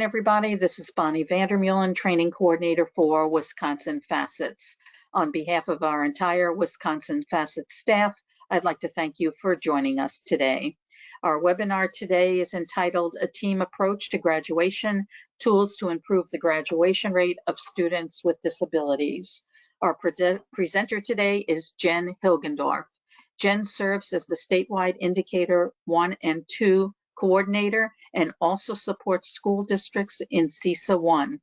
Everybody. This is Bonnie Vandermeulen, Training Coordinator for Wisconsin Facets. On behalf of our entire Wisconsin Facets staff, I'd like to thank you for joining us today. Our webinar today is entitled A Team Approach to Graduation, Tools to Improve the Graduation Rate of Students with Disabilities. Our presenter today is Jen Hilgendorf. Jen serves as the statewide Indicator 1 and 2 coordinator and also supports school districts in CESA 1.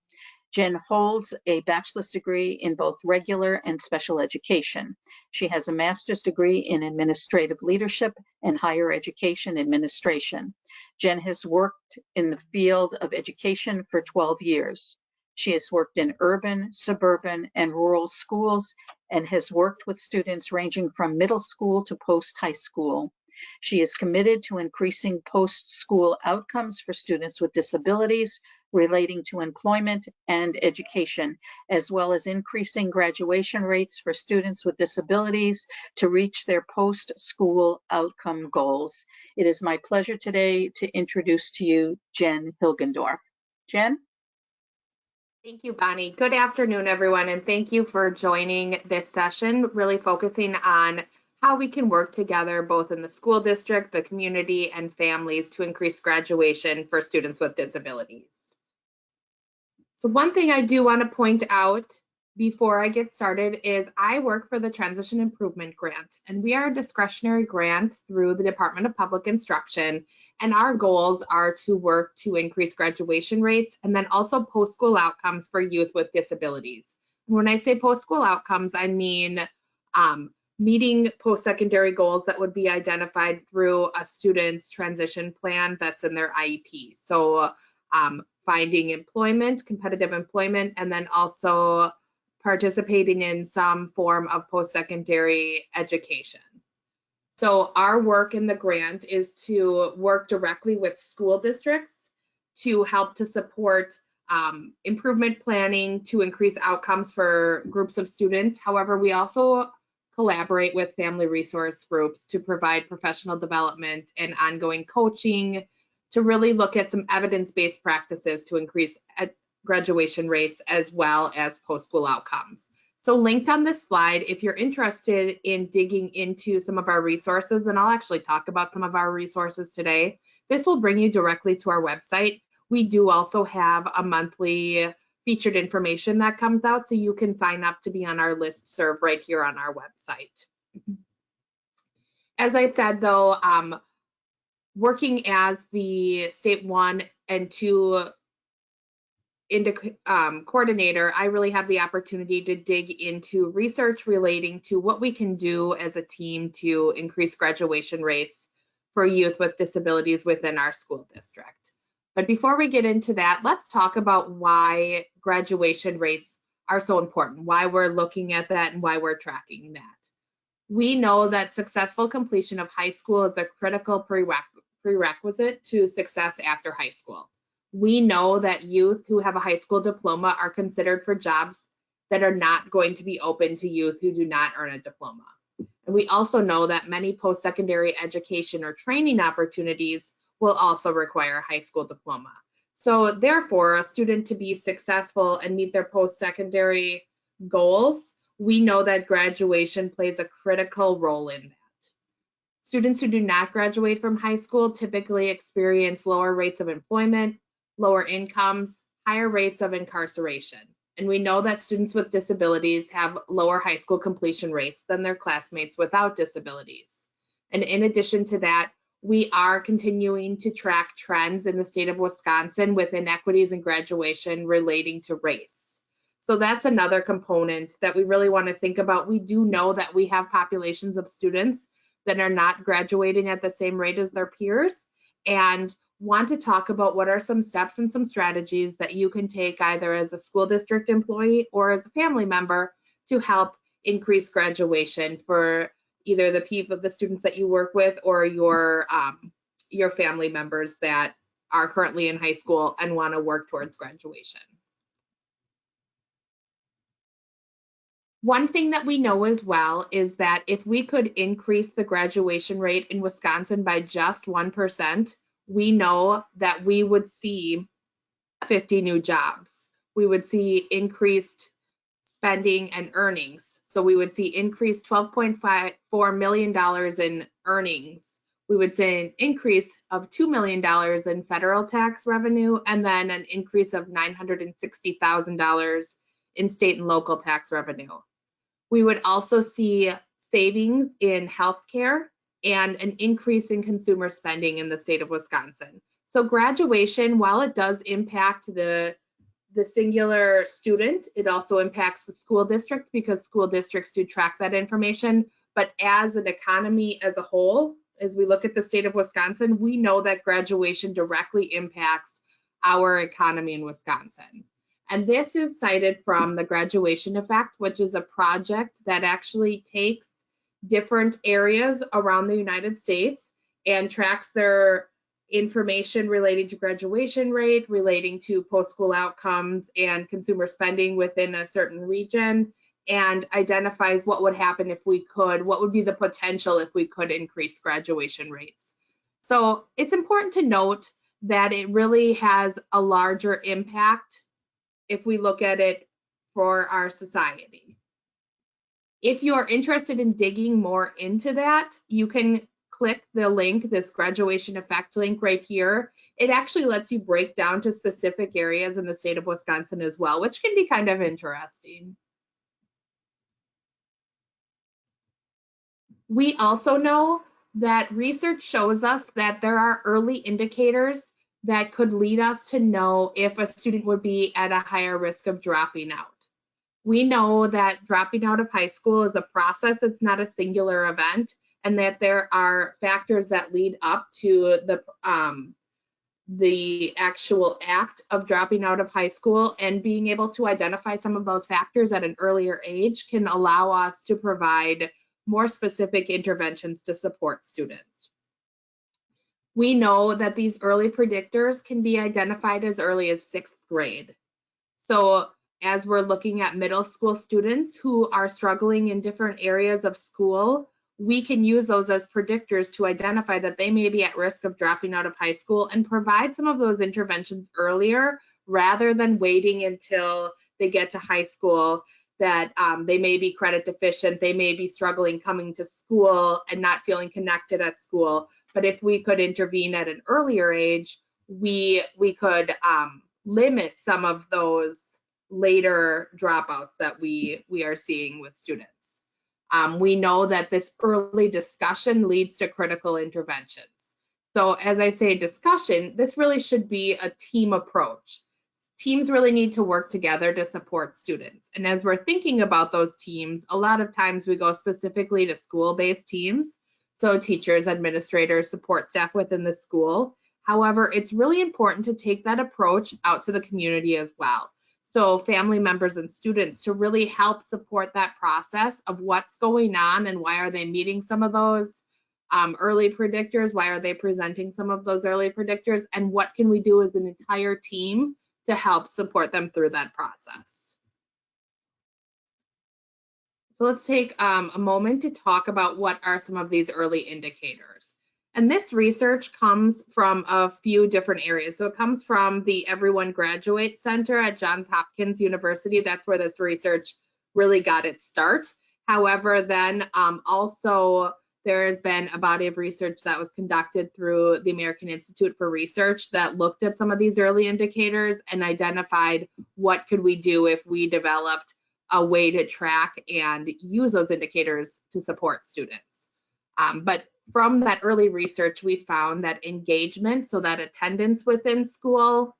Jen holds a bachelor's degree in both regular and special education. She has a master's degree in administrative leadership and higher education administration. Jen has worked in the field of education for 12 years. She has worked in urban, suburban, and rural schools and has worked with students ranging from middle school to post-high school. She is committed to increasing post-school outcomes for students with disabilities relating to employment and education, as well as increasing graduation rates for students with disabilities to reach their post-school outcome goals. It is my pleasure today to introduce to you Jen Hilgendorf. Jen? Thank you, Bonnie. Good afternoon, everyone, and thank you for joining this session, really focusing on how we can work together both in the school district, the community, and families to increase graduation for students with disabilities. So one thing I do want to point out before I get started is I work for the Transition Improvement Grant, and we are a discretionary grant through the Department of Public Instruction, and our goals are to work to increase graduation rates and then also post-school outcomes for youth with disabilities. When I say post-school outcomes, I mean meeting post-secondary goals that would be identified through a student's transition plan that's in their IEP. So finding employment, competitive employment, and then also participating in some form of post-secondary education. So our work in the grant is to work directly with school districts to help to support improvement planning to increase outcomes for groups of students. However, we also collaborate with family resource groups to provide professional development and ongoing coaching to really look at some evidence-based practices to increase graduation rates as well as post-school outcomes. So linked on this slide, if you're interested in digging into some of our resources, and I'll actually talk about some of our resources today, this will bring you directly to our website. We do also have a monthly featured information that comes out, so you can sign up to be on our listserv right here on our website. As I said, though, working as the state 1 and 2 coordinator, I really have the opportunity to dig into research relating to what we can do as a team to increase graduation rates for youth with disabilities within our school district. But before we get into that, let's talk about why graduation rates are so important, why we're looking at that and why we're tracking that. We know that successful completion of high school is a critical prerequisite to success after high school. We know that youth who have a high school diploma are considered for jobs that are not going to be open to youth who do not earn a diploma. And we also know that many post-secondary education or training opportunities will also require a high school diploma. So therefore, a student to be successful and meet their post-secondary goals, we know that graduation plays a critical role in that. Students who do not graduate from high school typically experience lower rates of employment, lower incomes, higher rates of incarceration. And we know that students with disabilities have lower high school completion rates than their classmates without disabilities. And in addition to that, we are continuing to track trends in the state of Wisconsin with inequities in graduation relating to race. So that's another component that we really want to think about. We do know that we have populations of students that are not graduating at the same rate as their peers, and want to talk about what are some steps and some strategies that you can take either as a school district employee or as a family member to help increase graduation for either the students that you work with or your family members that are currently in high school and want to work towards graduation. One thing that we know as well is that if we could increase the graduation rate in Wisconsin by just 1%, we know that we would see 50 new jobs. We would see increased spending and earnings. So we would see increased $12.4 million in earnings. We would see an increase of $2 million in federal tax revenue, and then an increase of $960,000 in state and local tax revenue. We would also see savings in healthcare and an increase in consumer spending in the state of Wisconsin. So graduation, while it does impact the singular student, it also impacts the school district because school districts do track that information. But as an economy as a whole, as we look at the state of Wisconsin, we know that graduation directly impacts our economy in Wisconsin. And this is cited from the Graduation Effect, which is a project that actually takes different areas around the United States and tracks their information relating to graduation rate, relating to post-school outcomes and consumer spending within a certain region, and identifies what would happen if we could, what would be the potential if we could increase graduation rates. So it's important to note that it really has a larger impact if we look at it for our society. If you are interested in digging more into that, you can click the link, this Graduation Effect link right here. It actually lets you break down to specific areas in the state of Wisconsin as well, which can be kind of interesting. We also know that research shows us that there are early indicators that could lead us to know if a student would be at a higher risk of dropping out. We know that dropping out of high school is a process, it's not a singular event, and that there are factors that lead up to the actual act of dropping out of high school, and being able to identify some of those factors at an earlier age can allow us to provide more specific interventions to support students. We know that these early predictors can be identified as early as 6th grade. So as we're looking at middle school students who are struggling in different areas of school, we can use those as predictors to identify that they may be at risk of dropping out of high school and provide some of those interventions earlier rather than waiting until they get to high school, that they may be credit deficient, they may be struggling coming to school and not feeling connected at school. But if we could intervene at an earlier age, we could limit some of those later dropouts that we are seeing with students. We know that this early discussion leads to critical interventions. So as I say discussion, this really should be a team approach. Teams really need to work together to support students. And as we're thinking about those teams, a lot of times we go specifically to school-based teams. So teachers, administrators, support staff within the school. However, it's really important to take that approach out to the community as well. So family members and students to really help support that process of what's going on and why are they meeting some of those early predictors, why are they presenting some of those early predictors, and what can we do as an entire team to help support them through that process. So let's take a moment to talk about what are some of these early indicators. And this research comes from a few different areas. So it comes from the Everyone Graduates Center at Johns Hopkins University. That's where this research really got its start. However, then also there has been a body of research that was conducted through the American Institute for Research that looked at some of these early indicators and identified what could we do if we developed a way to track and use those indicators to support students. But from that early research, we found that engagement, so that attendance within school,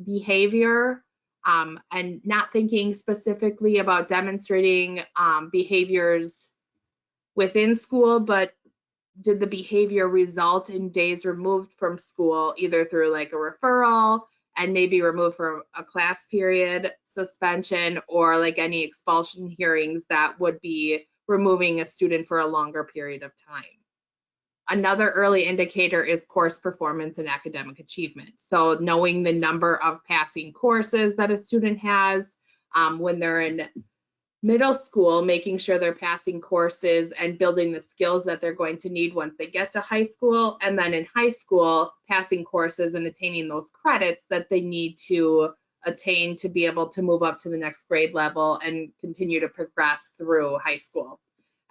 behavior, and not thinking specifically about demonstrating behaviors within school, but did the behavior result in days removed from school, either through like a referral and maybe removed from a class period, suspension, or like any expulsion hearings that would be removing a student for a longer period of time. Another early indicator is course performance and academic achievement. So knowing the number of passing courses that a student has when they're in Middle school, making sure they're passing courses and building the skills that they're going to need once they get to high school. And then in high school, passing courses and attaining those credits that they need to attain to be able to move up to the next grade level and continue to progress through high school.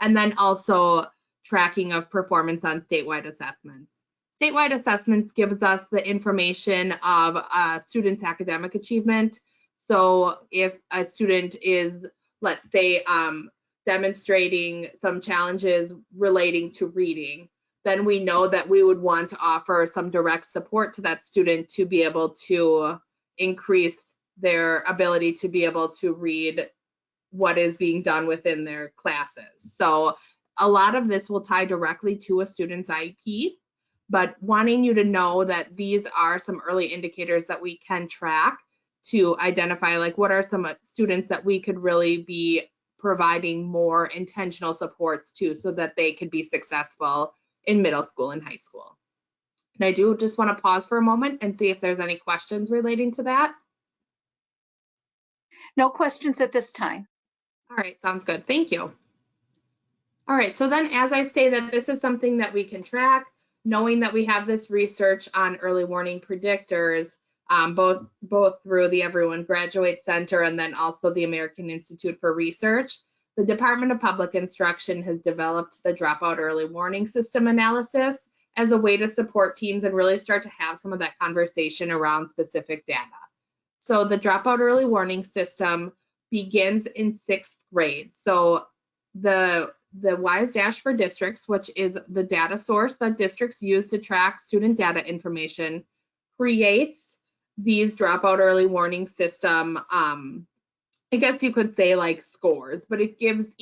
And then also tracking of performance on statewide assessments. Statewide assessments gives us the information of a student's academic achievement. So if a student is, let's say, demonstrating some challenges relating to reading, then we know that we would want to offer some direct support to that student to be able to increase their ability to be able to read what is being done within their classes. So a lot of this will tie directly to a student's IEP, but wanting you to know that these are some early indicators that we can track to identify, like, what are some students that we could really be providing more intentional supports to so that they could be successful in middle school and high school. And I do just want to pause for a moment and see if there's any questions relating to that. No questions at this time. All right, sounds good. Thank you. All right, so then as I say that this is something that we can track, knowing that we have this research on early warning predictors, both through the Everyone Graduates Center and then also the American Institute for Research, the Department of Public Instruction has developed the Dropout Early Warning System analysis as a way to support teams and really start to have some of that conversation around specific data. So the Dropout Early Warning System begins in 6th grade. So the WISE Dash for Districts, which is the data source that districts use to track student data information, creates these dropout early warning system, I guess you could say like scores, but it gives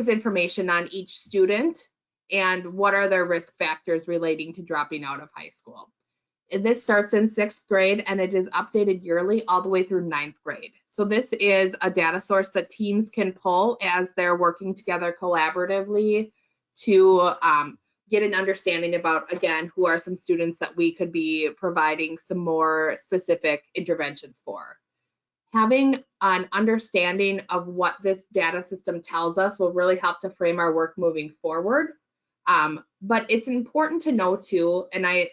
information on each student and what are their risk factors relating to dropping out of high school. This starts in 6th grade and it is updated yearly all the way through 9th grade. So this is a data source that teams can pull as they're working together collaboratively to get an understanding about, again, who are some students that we could be providing some more specific interventions for. Having an understanding of what this data system tells us will really help to frame our work moving forward. But it's important to know too, and I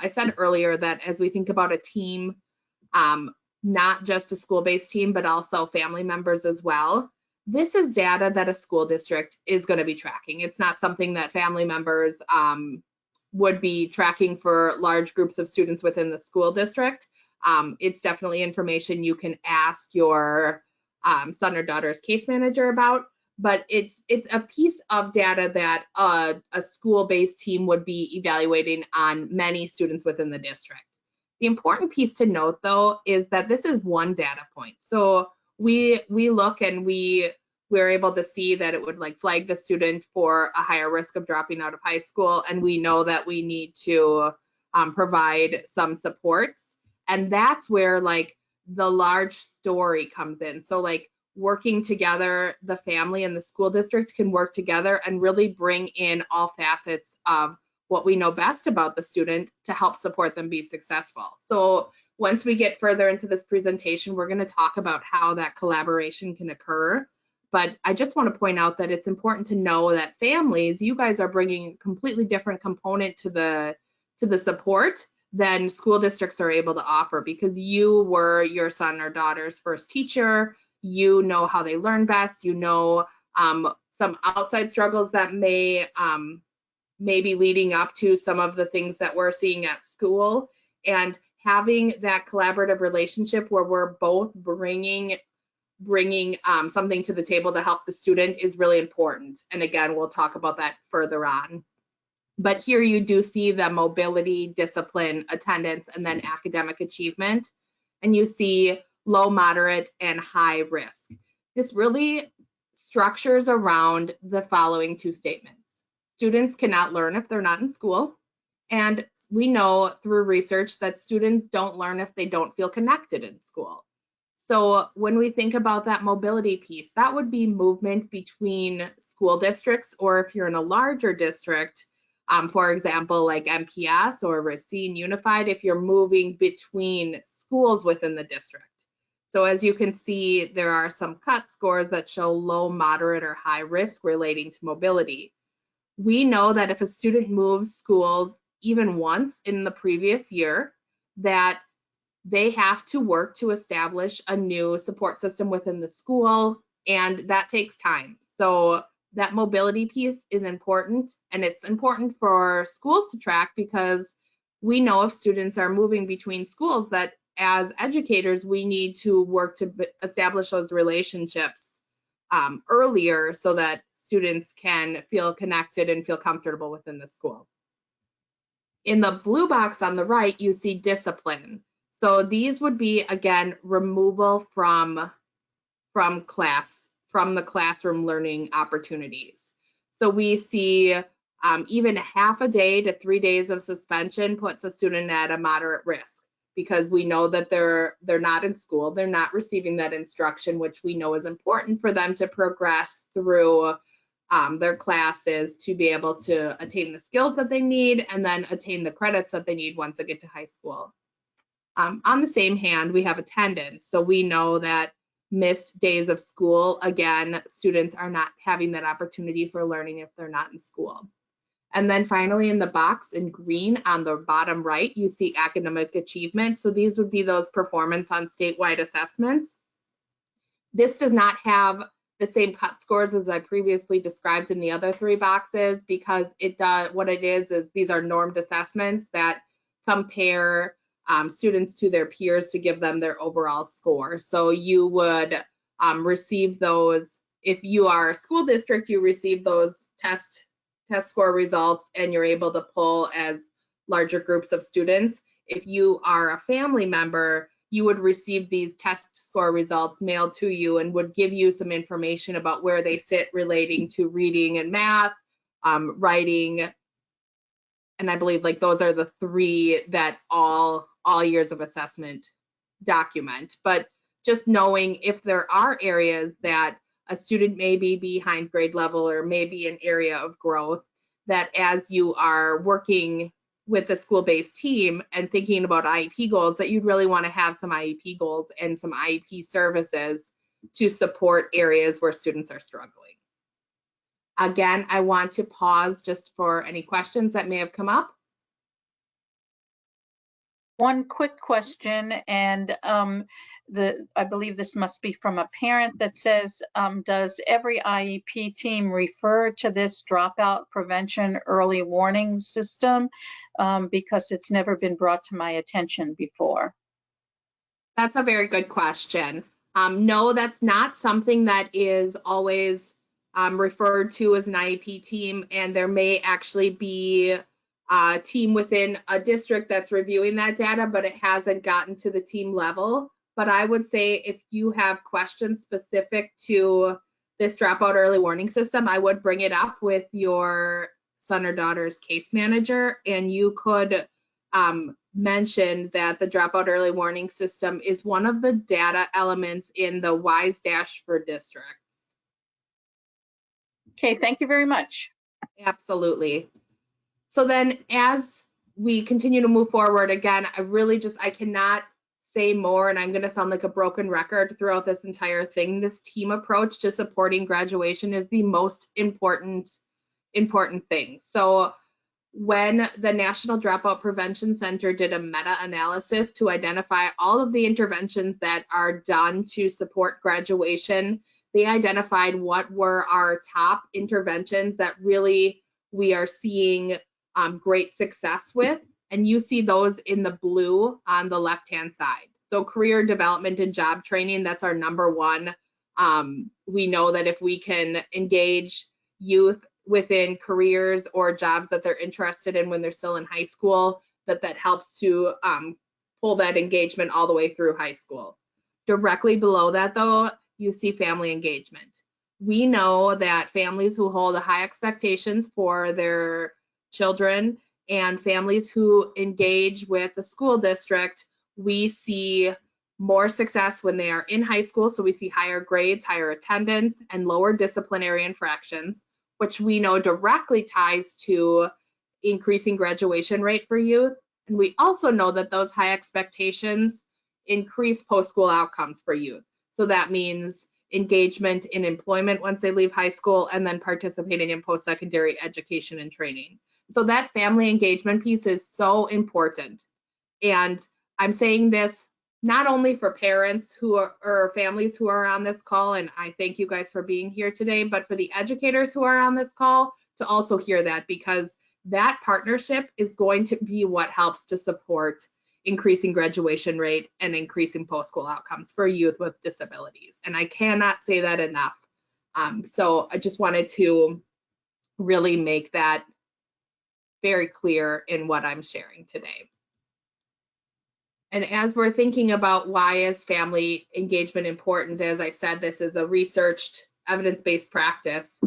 said earlier that as we think about a team, not just a school-based team, but also family members as well, this is data that a school district is going to be tracking. It's not something that family members would be tracking for large groups of students within the school district. It's definitely information you can ask your son or daughter's case manager about. But it's a piece of data that a school-based team would be evaluating on many students within the district. The important piece to note, though, is that this is one data point. So we look and we're able to see that it would like flag the student for a higher risk of dropping out of high school, and we know that we need to provide some supports. And that's where like the large story comes in. So like working together, the family and the school district can work together and really bring in all facets of what we know best about the student to help support them be successful. So once we get further into this presentation, we're going to talk about how that collaboration can occur. But I just want to point out that it's important to know that families, you guys are bringing a completely different component to the support than school districts are able to offer, because you were your son or daughter's first teacher. You know how they learn best. You know some outside struggles that may be leading up to some of the things that we're seeing at school, and having that collaborative relationship where we're both bringing something to the table to help the student is really important. And again, we'll talk about that further on. But here you do see the mobility, discipline, attendance, and then academic achievement. And you see low, moderate, and high risk. This really structures around the following two statements. Students cannot learn if they're not in school. And we know through research that students don't learn if they don't feel connected in school. So when we think about that mobility piece, that would be movement between school districts, or if you're in a larger district, for example, like MPS or Racine Unified, if you're moving between schools within the district. So as you can see, there are some cut scores that show low, moderate, or high risk relating to mobility. We know that if a student moves schools even once in the previous year, that they have to work to establish a new support system within the school, and that takes time. So that mobility piece is important, and it's important for schools to track because we know if students are moving between schools that as educators, we need to work to establish those relationships earlier so that students can feel connected and feel comfortable within the school. In the blue box on the right, you see discipline. So these would be, again, removal from class, from the classroom learning opportunities. So we see even half a day to 3 days of suspension puts a student at a moderate risk because we know that they're not in school, they're not receiving that instruction, which we know is important for them to progress through their classes to be able to attain the skills that they need and then attain the credits that they need once they get to high school. On the same hand, we have attendance. So we know that missed days of school, again, students are not having that opportunity for learning if they're not in school. And then finally, in the box in green on the bottom right, you see academic achievement. So these would be those performance on statewide assessments. This does not have the same cut scores as I previously described in the other 3 boxes because it does, what it is these are normed assessments that compare students to their peers to give them their overall score. So you would receive those, if you are a school district, you receive those test score results and you're able to pull as larger groups of students. If you are a family member, you would receive these test score results mailed to you and would give you some information about where they sit relating to reading and math, writing, and I believe like those are the 3 that all years of assessment document. But just knowing if there are areas that a student may be behind grade level or maybe an area of growth, that as you are working with the school-based team and thinking about IEP goals, that you'd really want to have some IEP goals and some IEP services to support areas where students are struggling. Again, I want to pause just for any questions that may have come up. One quick question, and I believe this must be from a parent that says, does every IEP team refer to this dropout prevention early warning system? Because it's never been brought to my attention before. That's a very good question. No, that's not something that is always referred to as an IEP team, and there may actually be a team within a district that's reviewing that data, but it hasn't gotten to the team level. But I would say if you have questions specific to this dropout early warning system, I would bring it up with your son or daughter's case manager, and you could mention that the dropout early warning system is one of the data elements in the WISE Dash for districts. Okay, thank you very much. Absolutely. So then as we continue to move forward, again, I cannot say more, and I'm going to sound like a broken record throughout this entire thing. This team approach to supporting graduation is the most important thing. So when the National Dropout Prevention Center did a meta-analysis to identify all of the interventions that are done to support graduation, they identified what were our top interventions that really we are seeing great success with, and you see those in the blue on the left-hand side. So career development and job training, that's our number one. We know that if we can engage youth within careers or jobs that they're interested in when they're still in high school, that helps to pull that engagement all the way through high school. Directly below that, though, you see family engagement. We know that families who hold high expectations for their children and families who engage with the school district, we see more success when they are in high school. So we see higher grades, higher attendance, and lower disciplinary infractions, which we know directly ties to increasing graduation rate for youth. And we also know that those high expectations increase post-school outcomes for youth. So that means engagement in employment once they leave high school, and then participating in post-secondary education and training. So that family engagement piece is so important. And I'm saying this not only for parents who are, or families who are on this call, and I thank you guys for being here today, but for the educators who are on this call to also hear that, because that partnership is going to be what helps to support increasing graduation rate and increasing post-school outcomes for youth with disabilities. And I cannot say that enough. So I just wanted to really make that very clear in what I'm sharing today. And as we're thinking about why is family engagement important, as I said, this is a researched, evidence-based practice.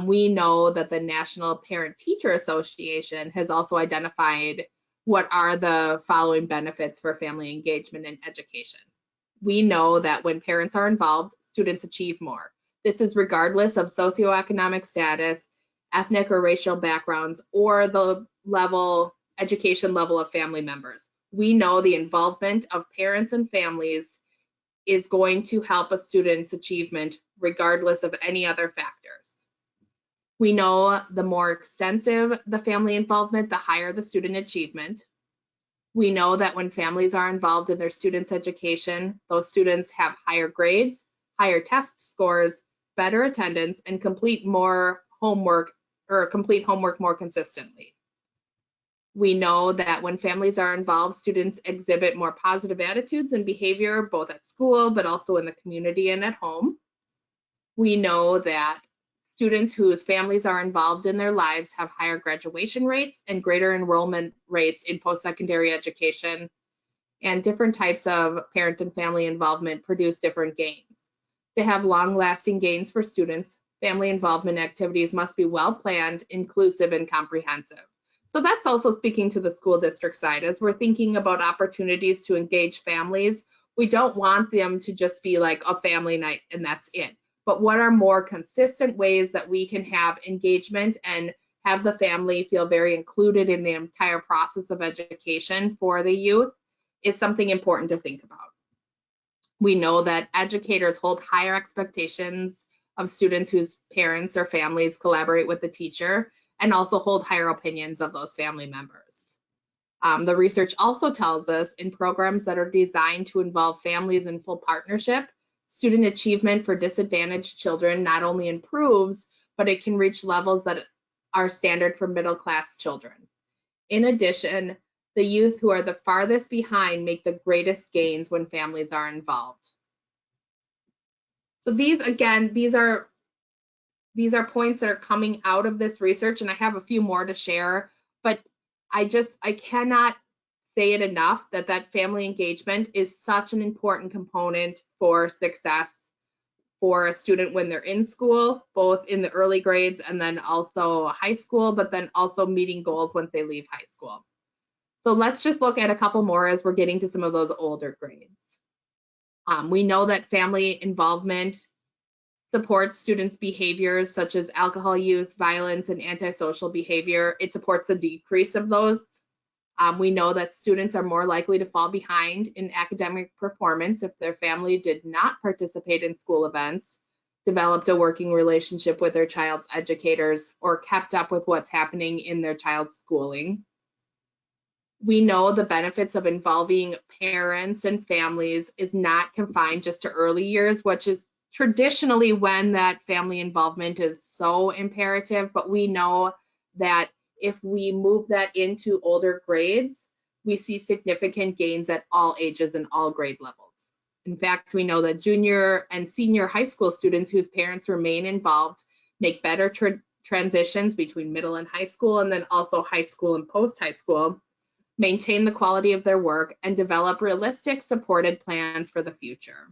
We know that the National Parent-Teacher Association has also identified what are the following benefits for family engagement in education. We know that when parents are involved, students achieve more. This is regardless of socioeconomic status, ethnic or racial backgrounds, or the education level of family members. We know the involvement of parents and families is going to help a student's achievement regardless of any other factors. We know the more extensive the family involvement, the higher the student achievement. We know that when families are involved in their students' education, those students have higher grades, higher test scores, better attendance, and complete homework more consistently. We know that when families are involved, students exhibit more positive attitudes and behavior, both at school, but also in the community and at home. We know that students whose families are involved in their lives have higher graduation rates and greater enrollment rates in post-secondary education, and different types of parent and family involvement produce different gains. To have long-lasting gains for students, family involvement activities must be well-planned, inclusive, and comprehensive. So that's also speaking to the school district side. As we're thinking about opportunities to engage families, we don't want them to just be like a family night and that's it. But what are more consistent ways that we can have engagement and have the family feel very included in the entire process of education for the youth is something important to think about. We know that educators hold higher expectations of students whose parents or families collaborate with the teacher, and also hold higher opinions of those family members. The research also tells us in programs that are designed to involve families in full partnership, student achievement for disadvantaged children not only improves, but it can reach levels that are standard for middle-class children. In addition, the youth who are the farthest behind make the greatest gains when families are involved. So these are points that are coming out of this research, and I have a few more to share, but I cannot say it enough that family engagement is such an important component for success for a student when they're in school, both in the early grades and then also high school, but then also meeting goals once they leave high school. So let's just look at a couple more as we're getting to some of those older grades. We know that family involvement supports students' behaviors such as alcohol use, violence, and antisocial behavior. It supports the decrease of those. We know that students are more likely to fall behind in academic performance if their family did not participate in school events, developed a working relationship with their child's educators, or kept up with what's happening in their child's schooling. We know the benefits of involving parents and families is not confined just to early years, which is traditionally when that family involvement is so imperative, but we know that if we move that into older grades, we see significant gains at all ages and all grade levels. In fact, we know that junior and senior high school students whose parents remain involved make better transitions between middle and high school, and then also high school and post-high school, maintain the quality of their work, and develop realistic supported plans for the future.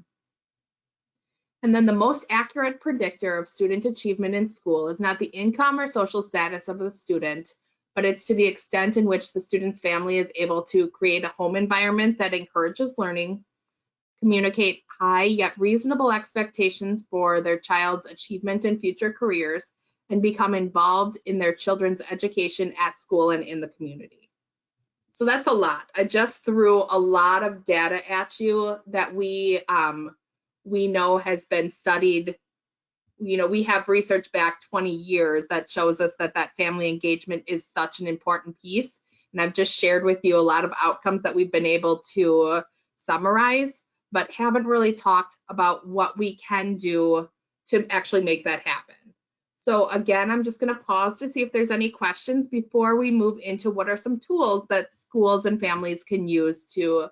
And then the most accurate predictor of student achievement in school is not the income or social status of the student, but it's to the extent in which the student's family is able to create a home environment that encourages learning, communicate high yet reasonable expectations for their child's achievement and future careers, and become involved in their children's education at school and in the community. So that's a lot. I just threw a lot of data at you that we know has been studied. We have research back 20 years that shows us that family engagement is such an important piece. And I've just shared with you a lot of outcomes that we've been able to summarize, but haven't really talked about what we can do to actually make that happen. So again, I'm just going to pause to see if there's any questions before we move into what are some tools that schools and families can use to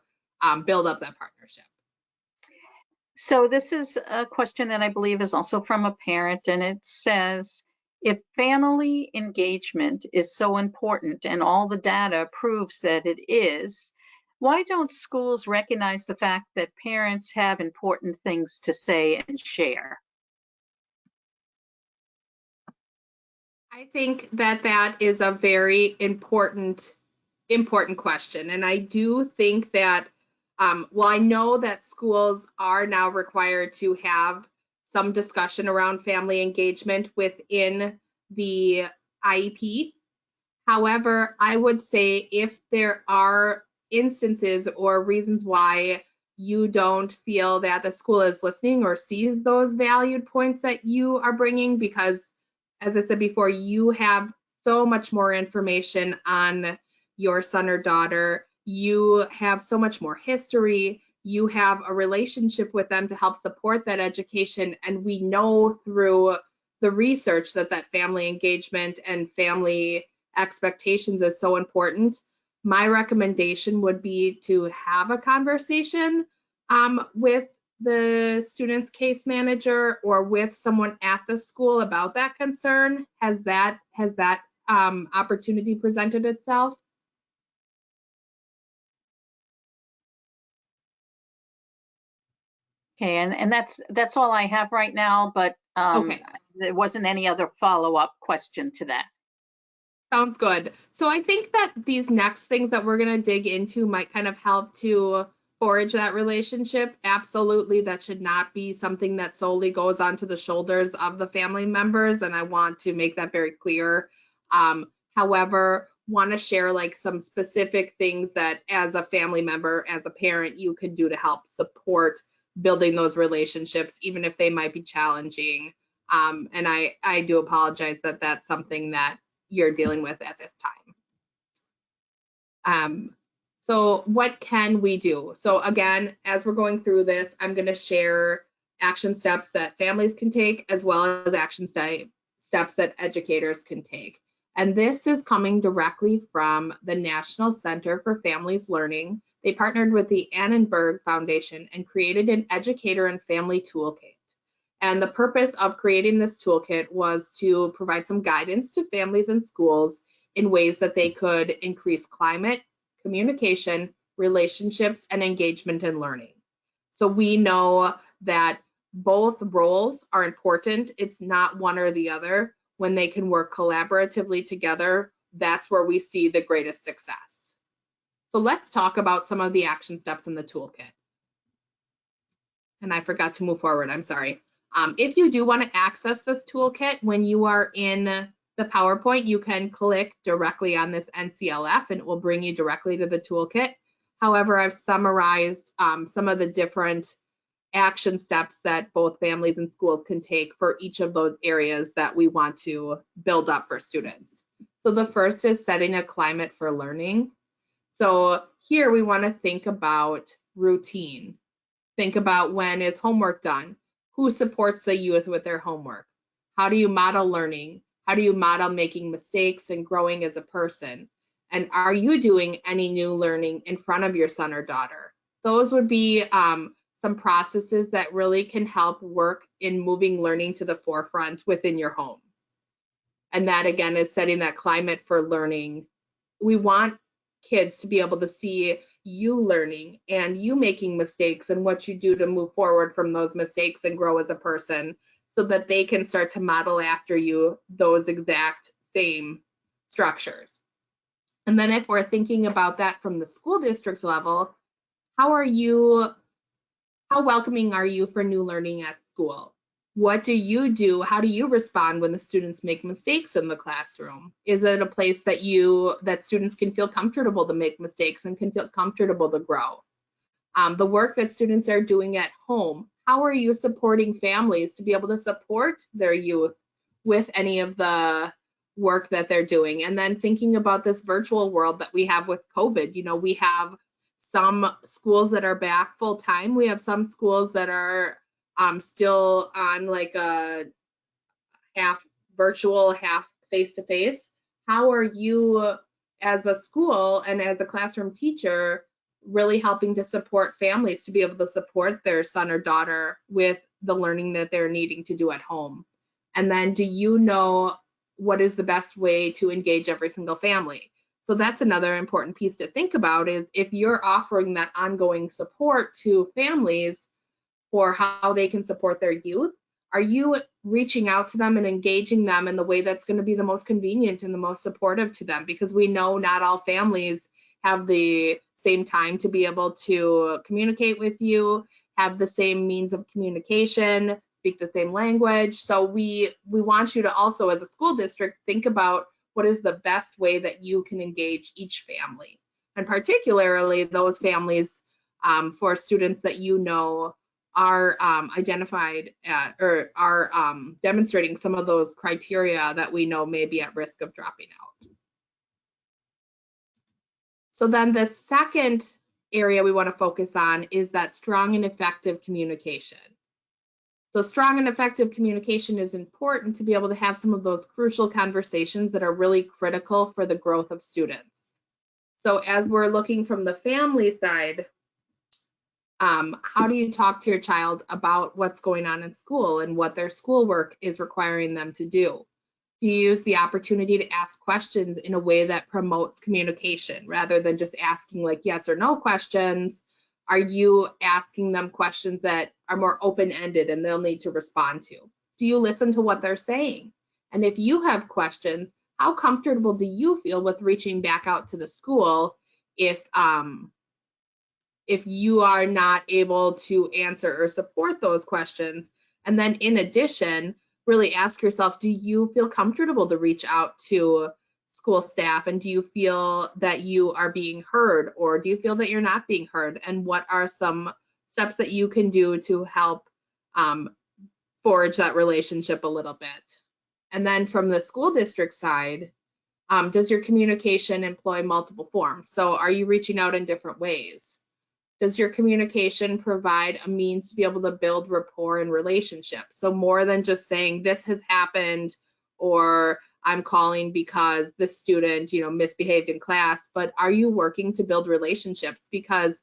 build up that partnership. So this is a question that I believe is also from a parent, and it says, if family engagement is so important and all the data proves that it is, why don't schools recognize the fact that parents have important things to say and share? I think that is a very important question. And I do think that, well, I know that schools are now required to have some discussion around family engagement within the IEP. However, I would say if there are instances or reasons why you don't feel that the school is listening or sees those valued points that you are bringing, because as I said before, you have so much more information on your son or daughter. You have so much more history. You have a relationship with them to help support that education. And we know through the research that family engagement and family expectations is so important. My recommendation would be to have a conversation with the student's case manager or with someone at the school about that concern. Has that opportunity presented itself? Okay, and that's all I have right now, but Okay. there wasn't any other follow-up question to that. Sounds good. So I think that these next things that we're going to dig into might kind of help to forge that relationship. Absolutely, that should not be something that solely goes onto the shoulders of the family members, and I want to make that very clear. However, want to share like some specific things that as a family member, as a parent, you can do to help support building those relationships, even if they might be challenging. And I do apologize that that's something that you're dealing with at this time. So what can we do? So again, as we're going through this, I'm going to share action steps that families can take, as well as action steps that educators can take. And this is coming directly from the National Center for Families Learning. They partnered with the Annenberg Foundation and created an educator and family toolkit. And the purpose of creating this toolkit was to provide some guidance to families and schools in ways that they could increase climate, communication, relationships, and engagement in learning. So we know that both roles are important. It's not one or the other. When they can work collaboratively together, that's where we see the greatest success. So let's talk about some of the action steps in the toolkit. And I forgot to move forward, I'm sorry. If you do want to access this toolkit, when you are in the PowerPoint, you can click directly on this NCLF and it will bring you directly to the toolkit. However, I've summarized some of the different action steps that both families and schools can take for each of those areas that we want to build up for students. So the first is setting a climate for learning. So here we want to think about routine. Think about when is homework done? Who supports the youth with their homework? How do you model learning? How do you model making mistakes and growing as a person? And are you doing any new learning in front of your son or daughter? Those would be some processes that really can help work in moving learning to the forefront within your home. And that again is setting that climate for learning. We want kids to be able to see you learning and you making mistakes and what you do to move forward from those mistakes and grow as a person, so that they can start to model after you those exact same structures. And then if we're thinking about that from the school district level, how welcoming are you for new learning at school? What do you do? How do you respond when the students make mistakes in the classroom? Is it a place that students can feel comfortable to make mistakes and can feel comfortable to grow? The work that students are doing at home, how are you supporting families to be able to support their youth with any of the work that they're doing? And then thinking about this virtual world that we have with COVID, we have some schools that are back full time. We have some schools that are still on like a half virtual, half face to face. How are you as a school and as a classroom teacher really helping to support families to be able to support their son or daughter with the learning that they're needing to do at home? And then do you know what is the best way to engage every single family? So that's another important piece to think about, is if you're offering that ongoing support to families for how they can support their youth, are you reaching out to them and engaging them in the way that's going to be the most convenient and the most supportive to them? Because we know not all families have the same time to be able to communicate with you, have the same means of communication, speak the same language. So we want you to also, as a school district, think about what is the best way that you can engage each family, and particularly those families for students that are identified or are demonstrating some of those criteria that we know may be at risk of dropping out. So then the second area we want to focus on is that strong and effective communication. So strong and effective communication is important to be able to have some of those crucial conversations that are really critical for the growth of students. So as we're looking from the family side, how do you talk to your child about what's going on in school and what their schoolwork is requiring them to do? Do you use the opportunity to ask questions in a way that promotes communication rather than just asking like yes or no questions? Are you asking them questions that are more open-ended and they'll need to respond to? Do you listen to what they're saying? And if you have questions, how comfortable do you feel with reaching back out to the school if you are not able to answer or support those questions? And then in addition, really ask yourself, do you feel comfortable to reach out to school staff? And do you feel that you are being heard, or do you feel that you're not being heard? And what are some steps that you can do to help forge that relationship a little bit? And then from the school district side, does your communication employ multiple forms? So are you reaching out in different ways? Does your communication provide a means to be able to build rapport and relationships? So more than just saying this has happened, or I'm calling because this student, misbehaved in class, but are you working to build relationships? Because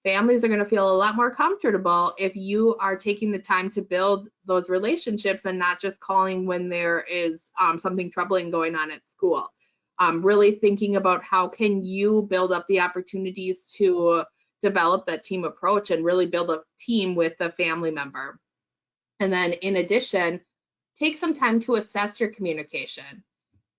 families are going to feel a lot more comfortable if you are taking the time to build those relationships and not just calling when there is something troubling going on at school. Really thinking about how can you build up the opportunities to develop that team approach and really build a team with a family member. And then in addition, take some time to assess your communication.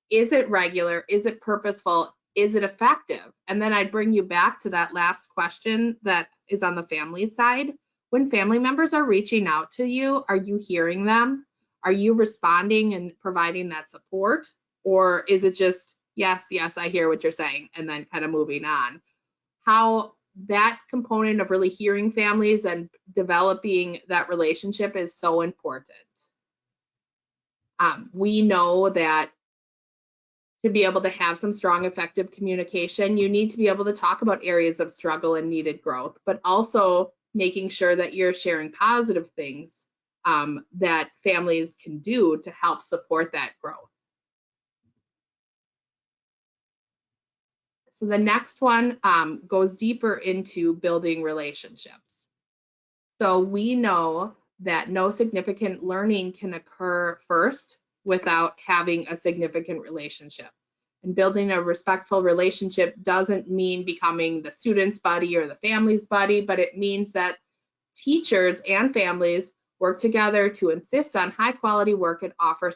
Is it regular? Is it purposeful? Is it effective? And then I'd bring you back to that last question that is on the family side. When family members are reaching out to you, are you hearing them? Are you responding and providing that support? Or is it just, yes, I hear what you're saying, and then kind of moving on? How that component of really hearing families and developing that relationship is so important. We know that to be able to have some strong, effective communication, you need to be able to talk about areas of struggle and needed growth, but also making sure that you're sharing positive things that families can do to help support that growth. So the next one goes deeper into building relationships. So we know that no significant learning can occur first without having a significant relationship. And building a respectful relationship doesn't mean becoming the student's buddy or the family's buddy, but it means that teachers and families work together to insist on high quality work and offer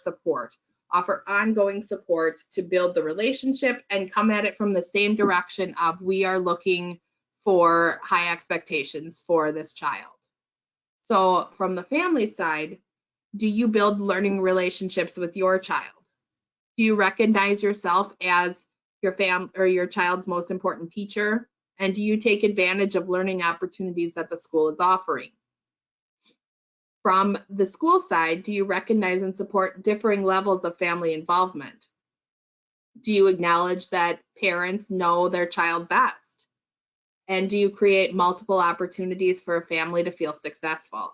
ongoing support to build the relationship and come at it from the same direction of we are looking for high expectations for this child. So from the family side, Do you build learning relationships with your child? Do you recognize yourself as your child's most important teacher? And do you take advantage of learning opportunities that the school is offering? From the school side, do you recognize and support differing levels of family involvement? Do you acknowledge that parents know their child best? And do you create multiple opportunities for a family to feel successful?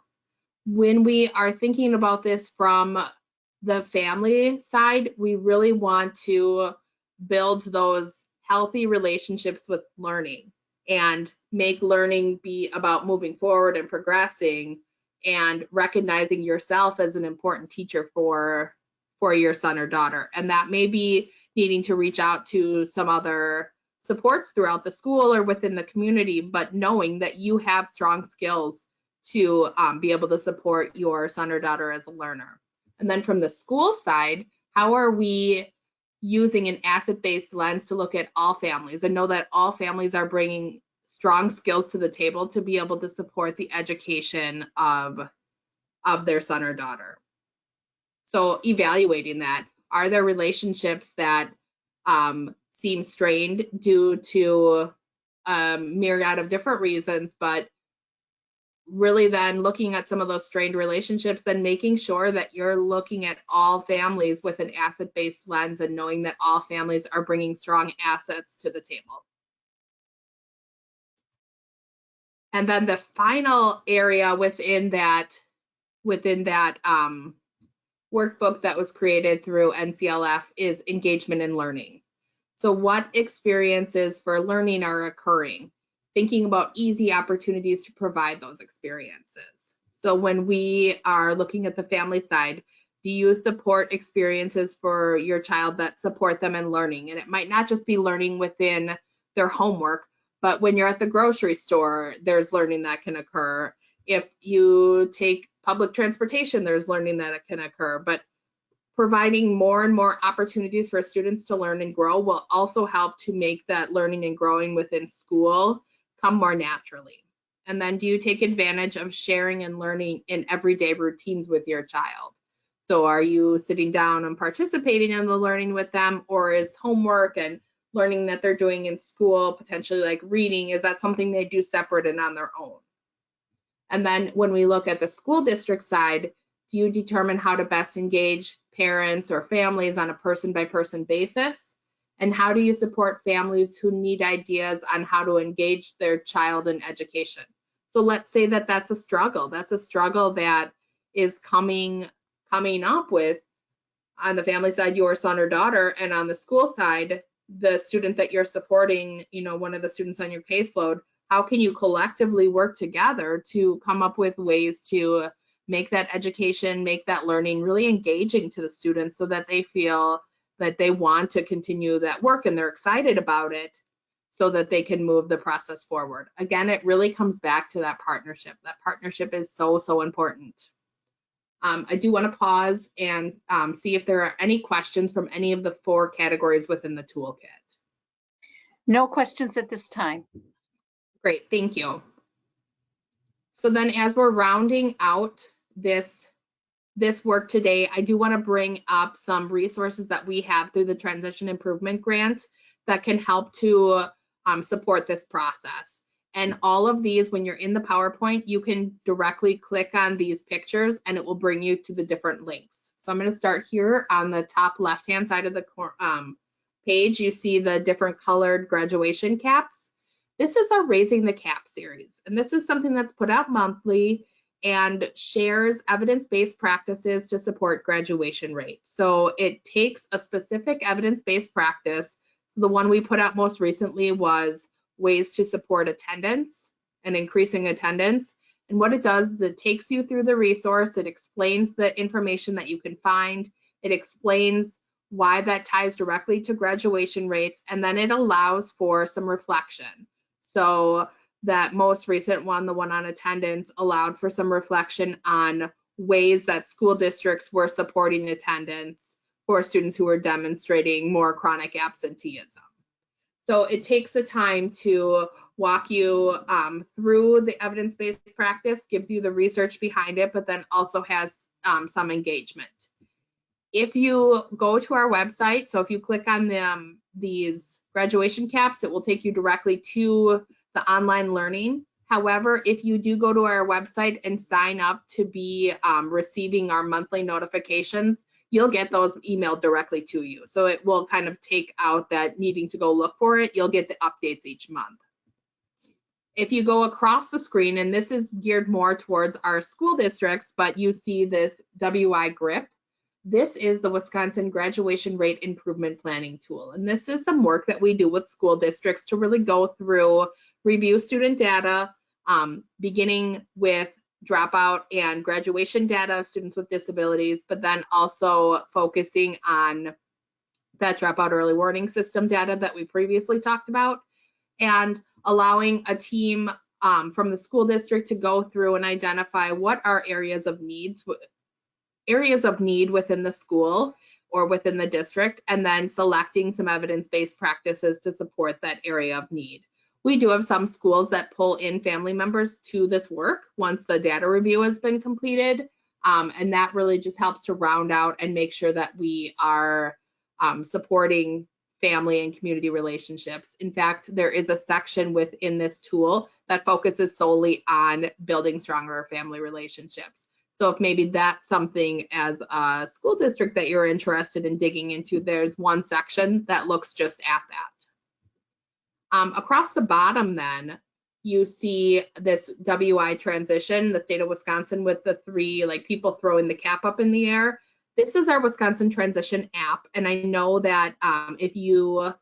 When we are thinking about this from the family side, we really want to build those healthy relationships with learning and make learning be about moving forward and progressing and recognizing yourself as an important teacher for your son or daughter. And that may be needing to reach out to some other supports throughout the school or within the community, but knowing that you have strong skills to be able to support your son or daughter as a learner. And then from the school side, how are we using an asset-based lens to look at all families and know that all families are bringing strong skills to the table to be able to support the education of their son or daughter. So evaluating that, are there relationships that seem strained due to myriad of different reasons, but really then looking at some of those strained relationships, then making sure that you're looking at all families with an asset-based lens and knowing that all families are bringing strong assets to the table. And then the final area within that workbook that was created through NCLF is engagement in learning. So what experiences for learning are occurring? Thinking about easy opportunities to provide those experiences. So when we are looking at the family side, do you support experiences for your child that support them in learning? And it might not just be learning within their homework, but when you're at the grocery store, there's learning that can occur. If you take public transportation, there's learning that can occur. But providing more and more opportunities for students to learn and grow will also help to make that learning and growing within school come more naturally. And then do you take advantage of sharing and learning in everyday routines with your child? So are you sitting down and participating in the learning with them, or is homework and learning that they're doing in school, potentially like reading, is that something they do separate and on their own? And then when we look at the school district side, do you determine how to best engage parents or families on a person-by-person basis? And how do you support families who need ideas on how to engage their child in education? So let's say that that's a struggle. That's a struggle that is coming up with, on the family side, your son or daughter, and on the school side, the student that you're supporting, one of the students on your caseload. How can you collectively work together to come up with ways to make that education, make that learning really engaging to the students so that they feel that they want to continue that work and they're excited about it so that they can move the process forward? Again, it really comes back to that partnership. That partnership is so, so important. I do want to pause and see if there are any questions from any of the 4 categories within the toolkit. No questions at this time. Great, thank you. So then as we're rounding out this work today, I do want to bring up some resources that we have through the Transition Improvement Grant that can help to support this process. And all of these, when you're in the PowerPoint, you can directly click on these pictures and it will bring you to the different links. So I'm going to start here on the top left-hand side of the page. You see the different colored graduation caps. This is our Raising the Cap series, and this is something that's put out monthly and shares evidence-based practices to support graduation rates. So it takes a specific evidence-based practice. The one we put out most recently was ways to support attendance and increasing attendance. And what it does is it takes you through the resource, it explains the information that you can find, it explains why that ties directly to graduation rates, and then it allows for some reflection. So that most recent one, the one on attendance, allowed for some reflection on ways that school districts were supporting attendance for students who were demonstrating more chronic absenteeism. So it takes the time to walk you through the evidence-based practice, gives you the research behind it, but then also has some engagement. If you go to our website, so if you click on these graduation caps, it will take you directly to the online learning. However, if you do go to our website and sign up to be receiving our monthly notifications, you'll get those emailed directly to you. So it will kind of take out that needing to go look for it. You'll get the updates each month. If you go across the screen, and this is geared more towards our school districts, but you see this WI GRIP. This is the Wisconsin Graduation Rate Improvement Planning Tool. And this is some work that we do with school districts to really go through, review student data, beginning with dropout and graduation data of students with disabilities, but then also focusing on that dropout early warning system data that we previously talked about, and allowing a team from the school district to go through and identify what are areas of need within the school or within the district, and then selecting some evidence-based practices to support that area of need. We do have some schools that pull in family members to this work once the data review has been completed, and that really just helps to round out and make sure that we are supporting family and community relationships. In fact, there is a section within this tool that focuses solely on building stronger family relationships. So if maybe that's something as a school district that you're interested in digging into, there's one section that looks just at that. Across the bottom then, you see this WI transition, the state of Wisconsin with the three like people throwing the cap up in the air. This is our Wisconsin Transition app. And I know that if you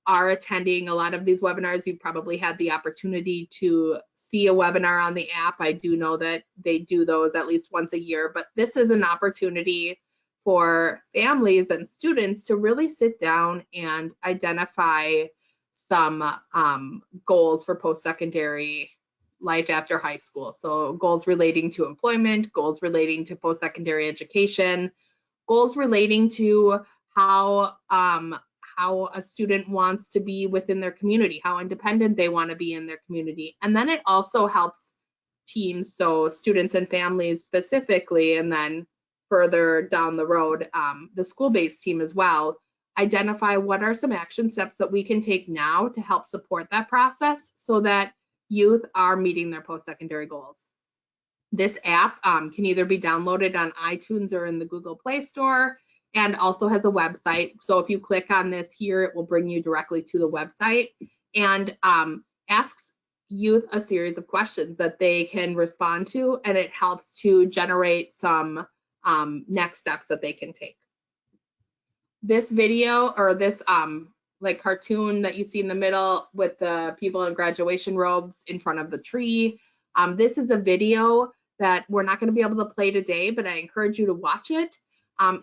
are attending a lot of these webinars, you've probably had the opportunity to see a webinar on the app. I do know that they do those at least once a year, but this is an opportunity for families and students to really sit down and identify some goals for post-secondary life after high school. So goals relating to employment, goals relating to post-secondary education, goals relating to how a student wants to be within their community, how independent they want to be in their community. And then it also helps teams, so students and families specifically, and then further down the road, the school-based team as well, identify what are some action steps that we can take now to help support that process so that youth are meeting their post-secondary goals. This app can either be downloaded on iTunes or in the Google Play Store, and also has a website. So if you click on this here, it will bring you directly to the website, and asks youth a series of questions that they can respond to, and it helps to generate some next steps that they can take. This video, or this like cartoon that you see in the middle with the people in graduation robes in front of the tree, this is a video that we're not going to be able to play today, but I encourage you to watch it.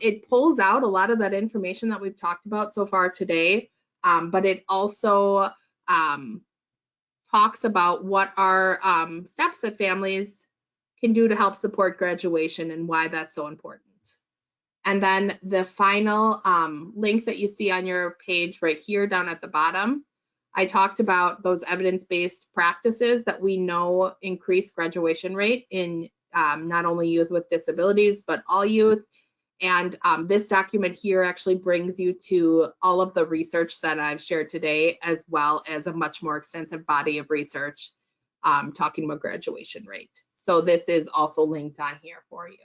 It pulls out a lot of that information that we've talked about so far today, but it also talks about what are steps that families can do to help support graduation and why that's so important. And then the final link that you see on your page right here down at the bottom, I talked about those evidence-based practices that we know increase graduation rate in not only youth with disabilities, but all youth. And this document here actually brings you to all of the research that I've shared today, as well as a much more extensive body of research talking about graduation rate. So this is also linked on here for you.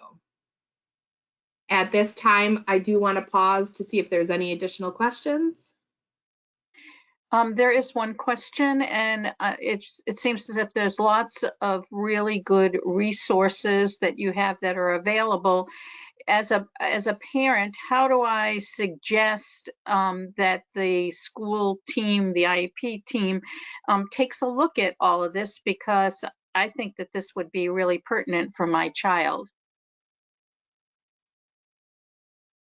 At this time, I do want to pause to see if there's any additional questions. There is one question, and it seems as if there's lots of really good resources that you have that are available. As a parent, how do I suggest that the school team, the IEP team, takes a look at all of this, because I think that this would be really pertinent for my child?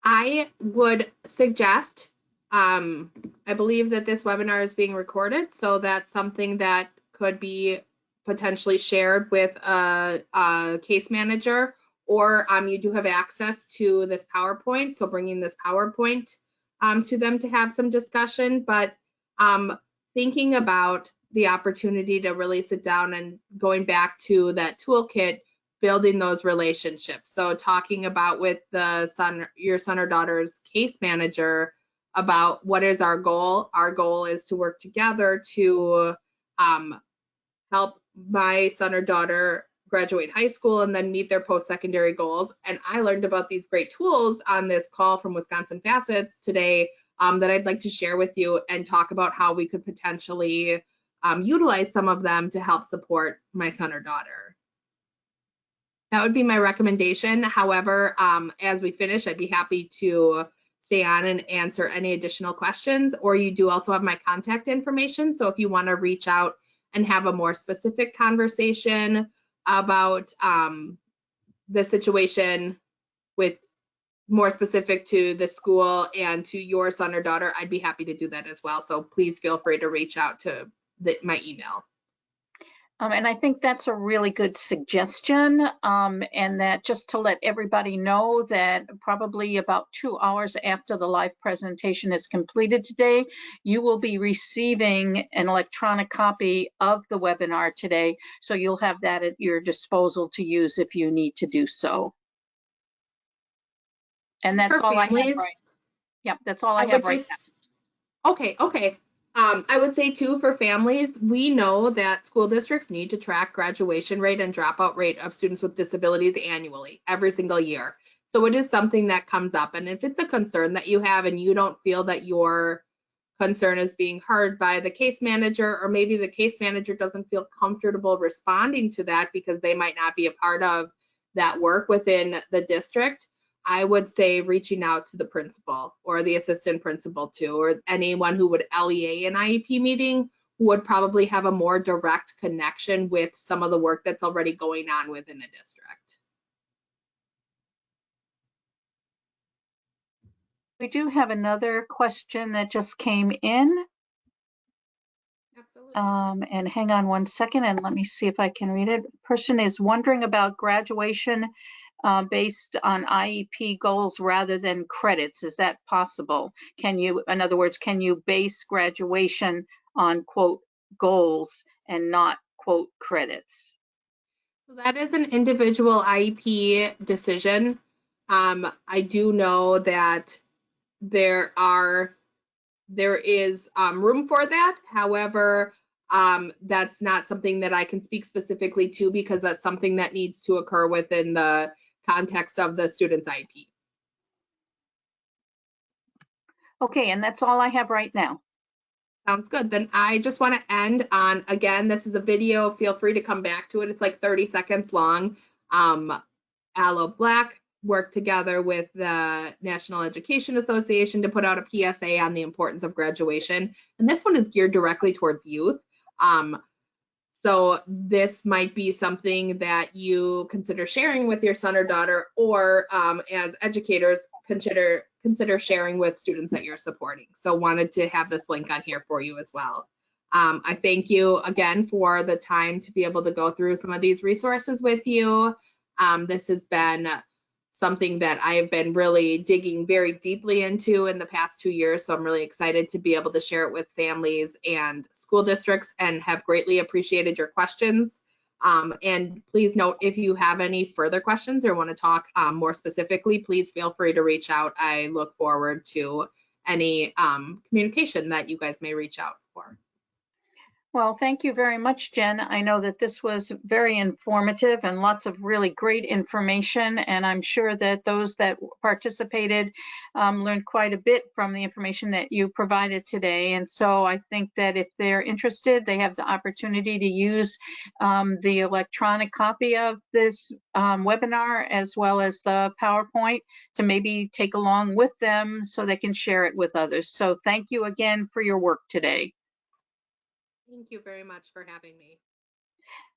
I would suggest, I believe that this webinar is being recorded, so that's something that could be potentially shared with a case manager, or you do have access to this PowerPoint, so bringing this PowerPoint to them to have some discussion. But thinking about the opportunity to really sit down and going back to that toolkit, building those relationships. So talking about with your son or daughter's case manager about what is our goal. Our goal is to work together to help my son or daughter graduate high school and then meet their post-secondary goals. And I learned about these great tools on this call from Wisconsin Facets today that I'd like to share with you and talk about how we could potentially utilize some of them to help support my son or daughter. That would be my recommendation. However, as we finish, I'd be happy to stay on and answer any additional questions, or you do also have my contact information. So if you want to reach out and have a more specific conversation about the situation with more specific to the school and to your son or daughter, I'd be happy to do that as well. So please feel free to reach out to my email. And I think that's a really good suggestion, and that just to let everybody know that probably about 2 hours after the live presentation is completed today, you will be receiving an electronic copy of the webinar today, so you'll have that at your disposal to use if you need to do so. And that's all I have right. Yep, that's all I have right now. Okay. I would say too, for families, we know that school districts need to track graduation rate and dropout rate of students with disabilities annually, every single year. So it is something that comes up. And if it's a concern that you have and you don't feel that your concern is being heard by the case manager, or maybe the case manager doesn't feel comfortable responding to that because they might not be a part of that work within the district, I would say reaching out to the principal or the assistant principal too, or anyone who would LEA an IEP meeting would probably have a more direct connection with some of the work that's already going on within a district. We do have another question that just came in. Absolutely. And hang on one second and let me see if I can read it. Person is wondering about graduation based on IEP goals rather than credits. Is that possible? Can you, in other words, can you base graduation on quote goals and not quote credits? So that is an individual IEP decision. I do know that there is room for that. However, that's not something that I can speak specifically to because that's something that needs to occur within the context of the student's IEP. Okay, and that's all I have right now. Sounds good. Then I just want to end on, again, this is a video. Feel free to come back to it. It's like 30 seconds long. Aloe Black worked together with the National Education Association to put out a PSA on the importance of graduation. And this one is geared directly towards youth. So this might be something that you consider sharing with your son or daughter, or as educators, consider sharing with students that you're supporting. So wanted to have this link on here for you as well. I thank you again for the time to be able to go through some of these resources with you. This has been something that I've been really digging very deeply into in the past 2 years. So I'm really excited to be able to share it with families and school districts, and have greatly appreciated your questions. And please note, if you have any further questions or want to talk more specifically, please feel free to reach out. I look forward to any communication that you guys may reach out for. Well, thank you very much, Jen. I know that this was very informative and lots of really great information, and I'm sure that those that participated learned quite a bit from the information that you provided today. And so I think that if they're interested, they have the opportunity to use the electronic copy of this webinar as well as the PowerPoint to maybe take along with them so they can share it with others. So thank you again for your work today. Thank you very much for having me.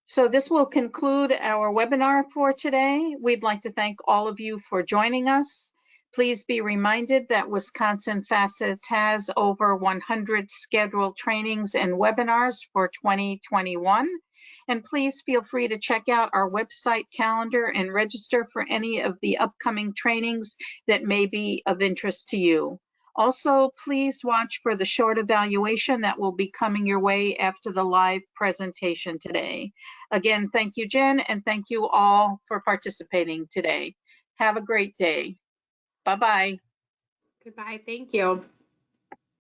So this will conclude our webinar for today. We'd like to thank all of you for joining us. Please be reminded that Wisconsin Facets has over 100 scheduled trainings and webinars for 2021. And please feel free to check out our website calendar and register for any of the upcoming trainings that may be of interest to you. Also, please watch for the short evaluation that will be coming your way after the live presentation today. Again, thank you, Jen, and thank you all for participating today. Have a great day. Bye-bye. Goodbye. Thank you.